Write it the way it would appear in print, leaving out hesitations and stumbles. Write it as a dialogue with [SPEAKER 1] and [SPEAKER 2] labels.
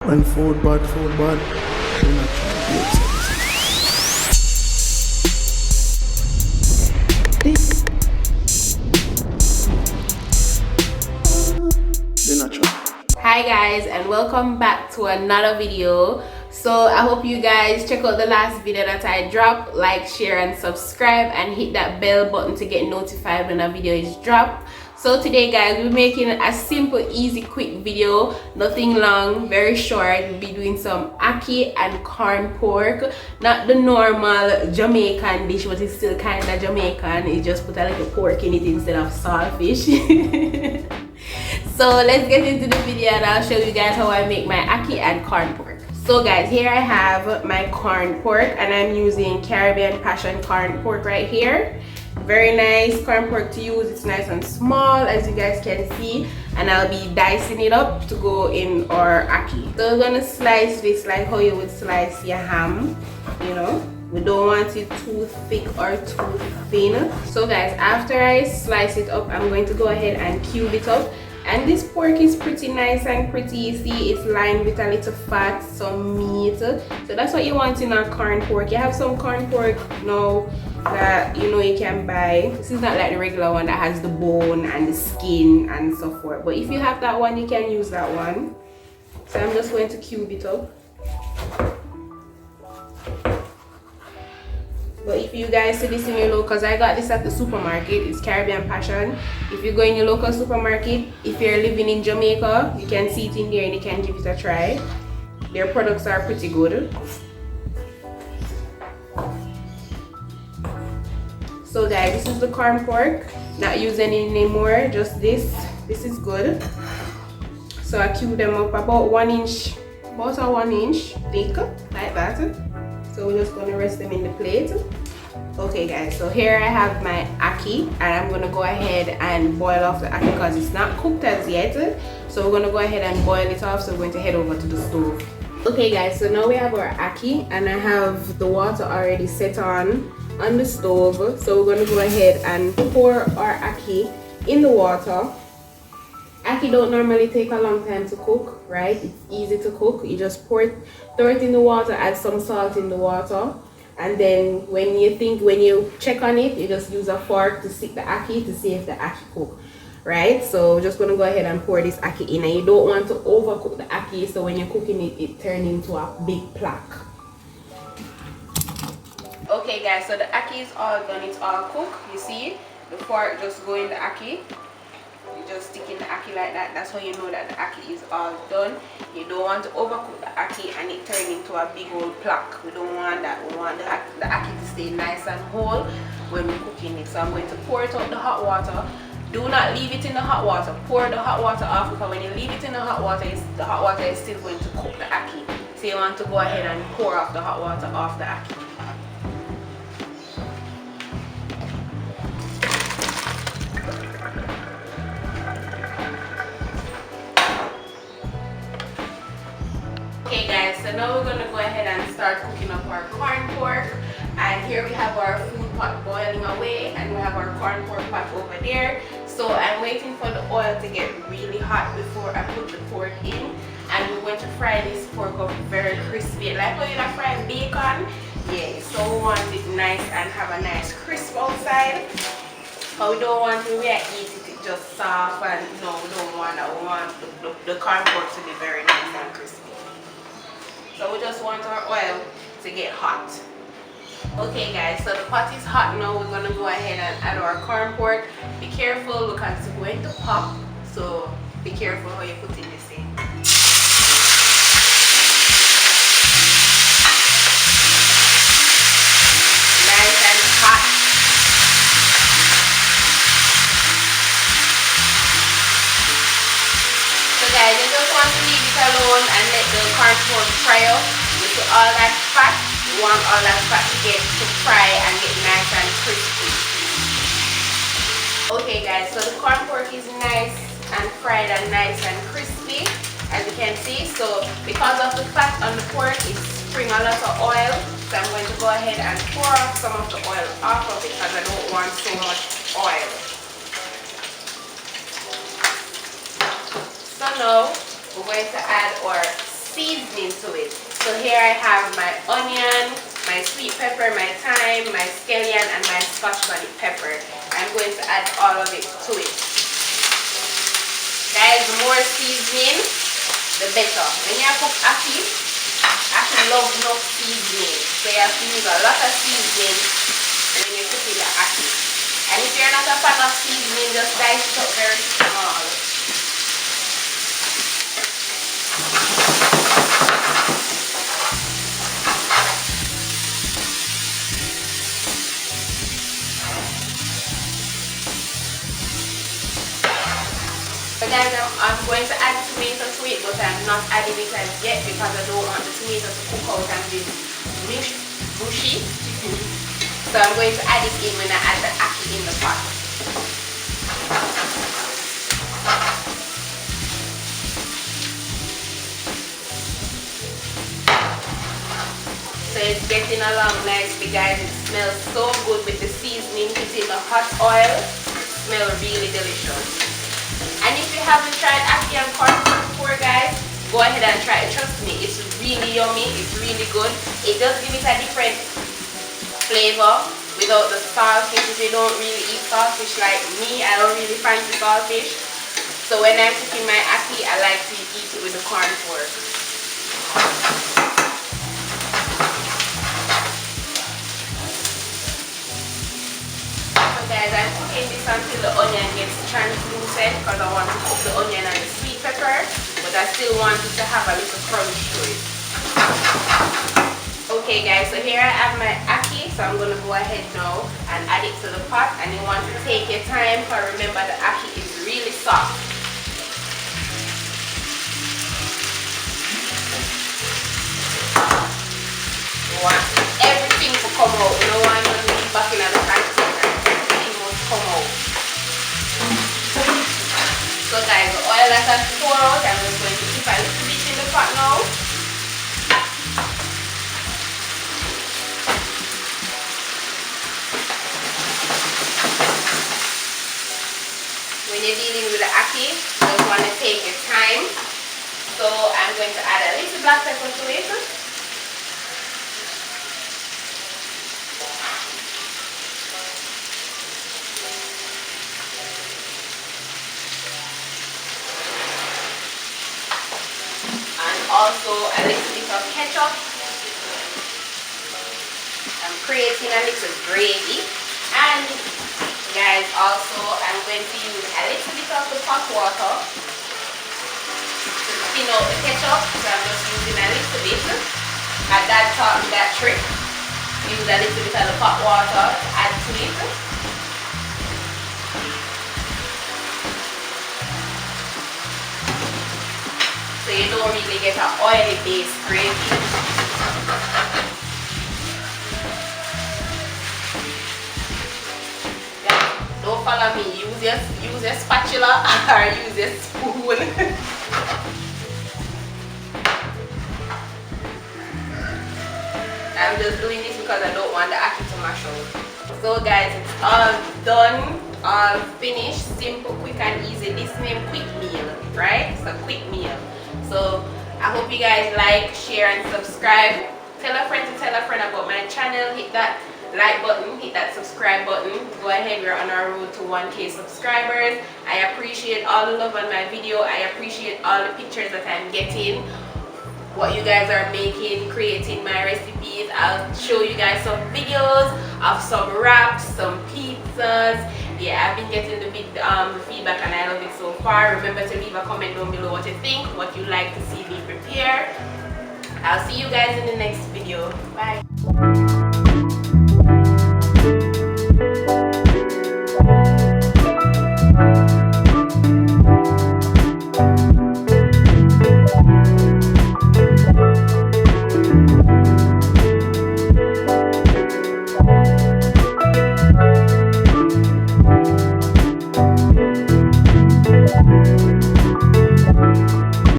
[SPEAKER 1] When food bad, do not try do not try.
[SPEAKER 2] Hi guys, and welcome back to another video. So I hope you guys check out the last video that I dropped. Like, share and subscribe, and hit that bell button to get notified when a video is dropped. So today guys, we're making a simple, easy, quick video, nothing long, very short. We'll be doing some ackee and corn pork, not the normal Jamaican dish, but it's still kind of Jamaican. It just put a little pork in it instead of saltfish. So let's get into the video and I'll show you guys how I make my ackee and corn pork. So guys, here I have my corn pork and I'm using Caribbean Passion corn pork right here. Very nice corn pork to use. It's nice and small, as you guys can see, and I'll be dicing it up to go in our ackee. So we're gonna slice this like how you would slice your ham, you know. We don't want it too thick or too thin. So guys, after I slice it up, I'm going to go ahead and cube it up. And this pork is pretty nice and pretty. You see, it's lined with a little fat, some meat. So that's what you want in our corn pork. You have some corn pork now that you know you can buy. This is not like the regular one that has the bone and the skin and so forth. But if you have that one, you can use that one. So I'm just going to cube it up. But if you guys see this in your local, because I got this at the supermarket, it's Caribbean Passion. If you go in your local supermarket, if you're living in Jamaica, you can see it in there and you can give it a try. Their products are pretty good. So guys, this is the corn pork. Not using it anymore, just this. This is good. So I cube them up about 1 inch, about a 1 inch thick, like that. So we're just going to rest them in the plate. Okay guys, so here I have my ackee and I'm going to go ahead and boil off the ackee because it's not cooked as yet. So we're going to go ahead and boil it off. So we're going to head over to the stove. Okay guys, so now we have our ackee and I have the water already set on the stove. So we're going to go ahead and pour our ackee in the water. Ackee don't normally take a long time to cook, right? It's easy to cook. You just throw it in the water, add some salt in the water, and then when you check on it, you just use a fork to stick the ackee to see if the ackee cook, right? So we're just gonna go ahead and pour this ackee in, and you don't want to overcook the ackee, so when you're cooking it, it turns into a big plaque. Okay guys, so the ackee is all done, it's all cooked. You see, the fork just go in the ackee. Just stick in the ackee like that. That's how you know that the ackee is all done. You don't want to overcook the ackee and it turn into a big old plaque. We don't want that. We want the ackee to stay nice and whole when we're cooking it. So I'm going to pour it out the hot water. Do not leave it in the hot water. Pour the hot water off, because when you leave it in the hot water is still going to cook the ackee. So you want to go ahead and pour off the hot water off the ackee. Okay guys, so now we're going to go ahead and start cooking up our corn pork. And here we have our food pot boiling away and we have our corn pork pot over there. So I'm waiting for the oil to get really hot before I put the pork in. And we're going to fry this pork up very crispy. Like how you fry bacon? Yeah, so we want it nice and have a nice crisp outside. But we don't want to eat it just soft, and no, we don't want that. We want the corn pork to be very nice and crispy. So we just want our oil to get hot. Okay guys, so the pot is hot now. We're gonna go ahead and add our corn pork. Be careful because it's going to pop. So be careful how you put in this in. Nice and hot. So guys, you just want to leave it alone and let the corn pork fry up. With all that fat, you want all that fat to fry and get nice and crispy. Okay guys, so the corn pork is nice and fried and nice and crispy, as you can see. So because of the fat on the pork, it's spring a lot of oil. So I'm going to go ahead and pour off some of the oil off of it because I don't want so much oil. So now we're going to add our seasoning to it. So here I have my onion, my sweet pepper, my thyme, my scallion, and my scotch bonnet pepper. I'm going to add all of it to it. Guys, the more seasoning, the better. When you cook ackee, ackee love no seasoning. So you have to use a lot of seasoning when you're cooking the ackee. And if you're not a fan of seasoning, just dice it up very small. So guys, I'm going to add tomato to it, but I'm not adding it as yet because I don't want the tomato to cook out and be mushy. So I'm going to add it in when I add the ackee in the pot. So it's getting along nicely, guys. It smells so good with the seasoning hitting the hot oil. It smells really delicious. And if you haven't tried ackee and corned before, guys, go ahead and try it. Trust me, it's really yummy. It's really good. It does give it a different flavor without the saltfish. If you don't really eat saltfish like me, I don't really fancy saltfish. So when I'm cooking my ackee, I like to eat it with the corn pork. Guys, I'm cooking this until the onion gets translucent because I want to cook the onion and the sweet pepper, but I still want it to have a little crunch to it. Okay guys, so here I have my ackee, so I'm going to go ahead now and add it to the pot, and you want to take your time because remember the ackee is really soft. You want everything to come out, you don't want to leave back in the pan. Come out. So guys, the oil that has poured out, I'm just going to keep a little bit in the pot now. When you're dealing with the ackee, you just want to take your time. So I'm going to add a little black pepper to it. Also a little bit of ketchup. I'm creating a little gravy, and guys, also I'm going to use a little bit of the hot water to thin out the ketchup. So I'm just using a little bit. My dad taught me that trick. Use a little bit of the hot water to add to it. So you don't really get an oily based gravy. Yeah, don't follow me. Use your spatula or use your spoon. I'm just doing this because I don't want the ackee to mash out. So guys, it's all done, all finished, simple, quick and easy. This name quick meal, right? It's a quick meal. So I hope you guys like, share and subscribe. Tell a friend to tell a friend about my channel. Hit that like button, hit that subscribe button. Go ahead, we're on our road to 1K subscribers. I appreciate all the love on my video. I appreciate all the pictures that I'm getting, what you guys are making, creating my recipes. I'll show you guys some videos of some wraps, some pizzas. Yeah, I've been getting the feedback and I love it so far. Remember to leave a comment down below what you think, what you like to see me prepare. I'll see you guys in the next video. Bye.